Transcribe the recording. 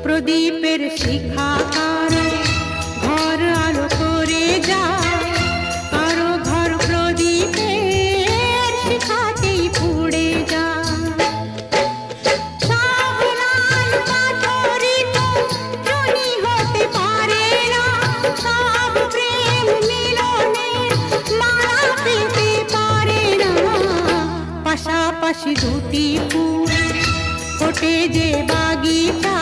প্রদীপের শিখা কারো ঘর আলো করে যায়, কারো ঘর প্রদীপের শিখাতেই পুড়ে যায়। সব লাল পাথরই তো জনি হতে পারে না, সব প্রেম মিলনের মালা পেতে পারে না। পাশাপাশি দুটি ফুল ফোটে যে বাগিচা,